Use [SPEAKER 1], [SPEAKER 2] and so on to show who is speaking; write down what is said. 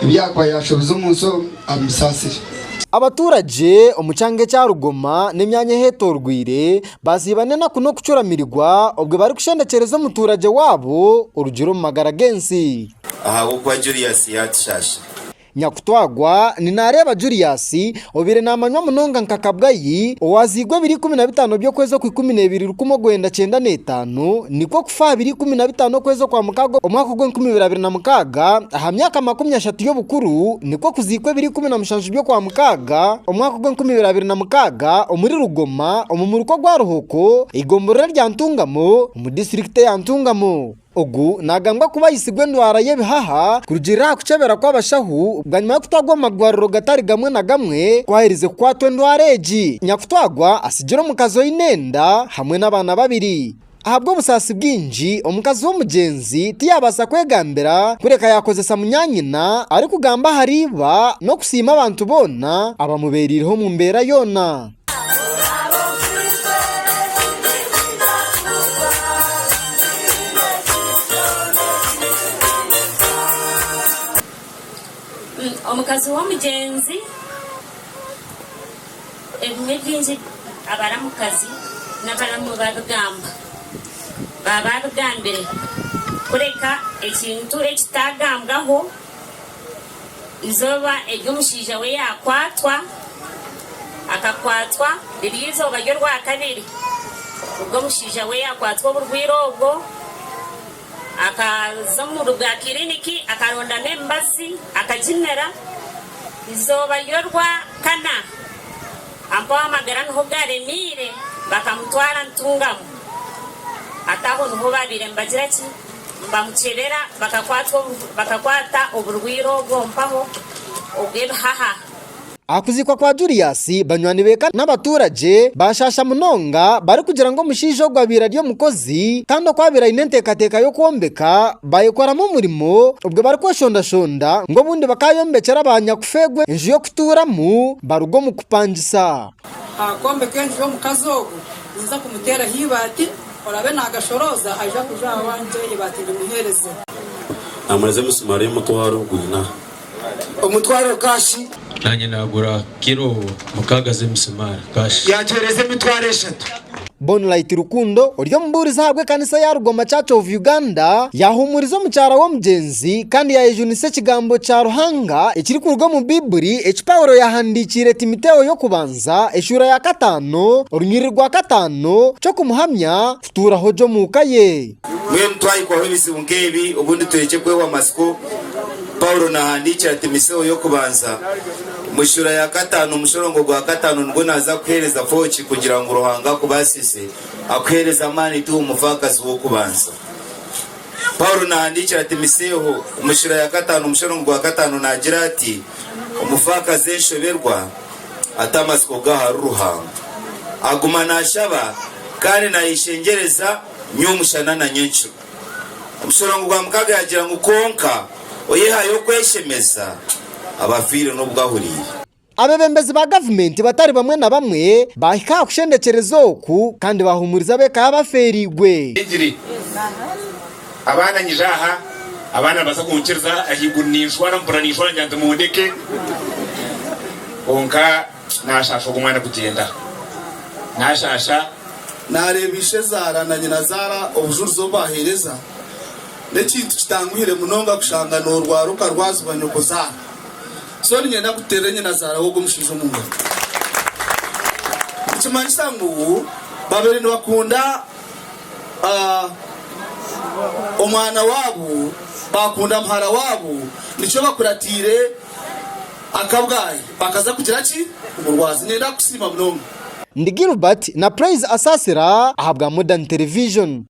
[SPEAKER 1] byakwa yashoboza umunso amusasire.
[SPEAKER 2] Abaturage umucange cya Rugoma n'imyanya hetorwire bazibane na kuno kucuramirirwa ubwo bari kushendekereza umuturage wabo urugero mu magaragensi.
[SPEAKER 3] Aha kwa Julius yatshashe
[SPEAKER 2] Nyakutwagwa ni Nareeba Julius obire namanywa munonga nka kabwayi owazigwa 2015 byo kwezo ku 12 rukumo gwenda 95 niko kufa 2015 kwezo kwa mukago omwaka gwe 2026 aha myaka 30 yo bukuru niko kuzikwe 2017 byo kwa mukaga omwaka gwe 2026 omuri Rugoma omumuruko gwa Ruhooko igomborera rya Ntungamo mu district ya Ntungamo. Ogu nagambwa kuba yisigwe ndwara yebihaha kurujira kucebera kw'abashahu bwanyuma kutagwa magwariro gatari gamwe na gamwe kwahirize kwatwe ndwara eji Nyakutwagwa asigiro mukazo y'inenda hamwe n'abana babiri. Ahabwo busasi bwinji omukazi w'umugenzi tiyabasa kwegambera kureka yakozesa munyanyina ari kugamba hariba no kusima abantu bona abamubeririho mu mbera yona.
[SPEAKER 4] Omukazi w'omugenzi ebimwe byinji abaramukazi n'abaramu babigamba babagambire kureka ekintu ekitagambwaho izoba ery'omushiija we yakwatwa akakwatwa liriizoba ryo rwakabiri ubwo omushiija we yakwatwa oburwire obwo akaza mu rwa kiriniki akaronda n'embazi akajinera izoba yorwa kana ampa amagara niho bwaremire bakamutwara Ntungamo ataho niho babire mbagira ki bamucebera bakakwata oburwiro obwo mpaho obwebihaha.
[SPEAKER 2] Akuzikwa kwa Julius banywani beka n'abaturage bashasha munonga bari kugira ngo mushijo gwabira ryo mukozi kandi kwabira inentekateka yo kuombeka bayikoramo umurimo ubwo bari kweshondashonda ngo bundi bakayombekera abanyakufegwe inju yo kuturamo barugo mu kupangisa
[SPEAKER 5] akombeka inju yo mukazogo niza kumutera hibati orabe nagashoroza aja kuja wanje ibati ndimuhereze
[SPEAKER 3] amureze musumari mutwaro gwina
[SPEAKER 1] Umutwaro kashi
[SPEAKER 6] nanye nagura kiro mukagaze musumari kashi
[SPEAKER 1] yatereze mitwaro 3.
[SPEAKER 2] Bonlight Rukundo uryo mburiza habwe kanisa ya Rugoma Church of Uganda yahumurizo mucyara wo mugenzi kandi yayejunise kigambo cya Ruhanga ikiri kurwo mu Biburi Paulo yahandikire Timoteo yo kubanza eshura ya 5 urunyiri rwa 5 cyo kumuhamya futura hojo mukaye
[SPEAKER 3] mwe mtwayi kwa webisi ungebi ubundi tureke kwewa masiko Paulo nahandikira Timoteo yo kubanza mushura ya 5 umushorongo gwa 5 ngo naza kwereza fochi kugira ngo Ruhanga kubasise akwereza mani tu umuvakazi wo kubanza. Paulo nahandikira Timoteo mushura ya 5 umushorongo gwa 5 nagira ati umuvakazi enshoberwa atamasiko gaha Ruhanga aguma nashaba kandi nayishengereza nyumushana na nyencho umushorongo gwa mukaga yagira ngo konka oyehayo kweshemeza abafire no bwahuriye.
[SPEAKER 2] Abebembezi ba government batari bamwe na bamwe bahika kushendekerezo oku kandi bahumuriza beka abaferigwe
[SPEAKER 7] injiri abana nyijaha abana baza kunchirza ahigunishwa na mpuranishwa njante muondeke onka nashasha kumwana kugenda nashasha
[SPEAKER 1] narebishe zara na nyina zara obujuruzo bahereza nekintu kitangwire munonga kushangana urwaruka rwazubanyoko zara so nyenda guteranye na zara wo gumushijo mu ngoro ikimanyisa ngo babere bakunda omwana wabo bakunda mhara wabo nico bakuratire akabwayi bakaza kugira ki umurwazi nenda kusima munonga
[SPEAKER 2] Ndi Gilbert na Praise Asasira ahabwa Modern Television.